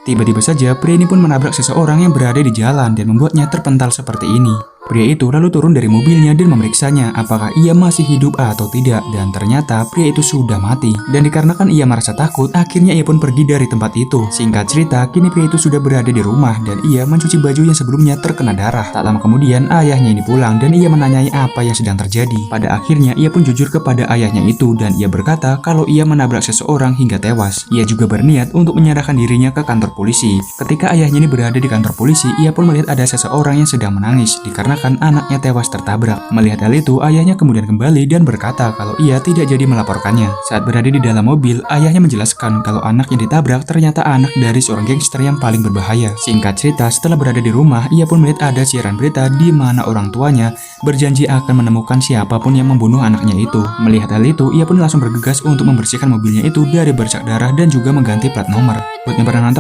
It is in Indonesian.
Tiba-tiba saja pria ini pun menabrak seseorang yang berada di jalan dan membuatnya terpental seperti ini. Pria itu lalu turun dari mobilnya dan memeriksanya apakah ia masih hidup atau tidak, dan ternyata pria itu sudah mati. Dan dikarenakan ia merasa takut, akhirnya ia pun pergi dari tempat itu. Singkat cerita, kini pria itu sudah berada di rumah dan ia mencuci baju yang sebelumnya terkena darah. Tak lama kemudian ayahnya ini pulang dan ia menanyai apa yang sedang terjadi. Pada akhirnya ia pun jujur kepada ayahnya itu dan ia berkata kalau ia menabrak seseorang hingga tewas. Ia juga berniat untuk menyerahkan dirinya ke kantor polisi. Ketika ayahnya ini berada di kantor polisi, ia pun melihat ada seseorang yang sedang menangis dikarenakan anaknya tewas tertabrak. Melihat hal itu, ayahnya kemudian kembali dan berkata kalau ia tidak jadi melaporkannya. Saat berada di dalam mobil, ayahnya menjelaskan kalau anak yang ditabrak ternyata anak dari seorang gangster yang paling berbahaya. Singkat cerita, setelah berada di rumah, ia pun melihat ada siaran berita di mana orang tuanya berjanji akan menemukan siapapun yang membunuh anaknya itu. Melihat hal itu, ia pun langsung bergegas untuk membersihkan mobilnya itu dari bercak darah dan juga mengganti plat nomor. Buat yang pernah nonton,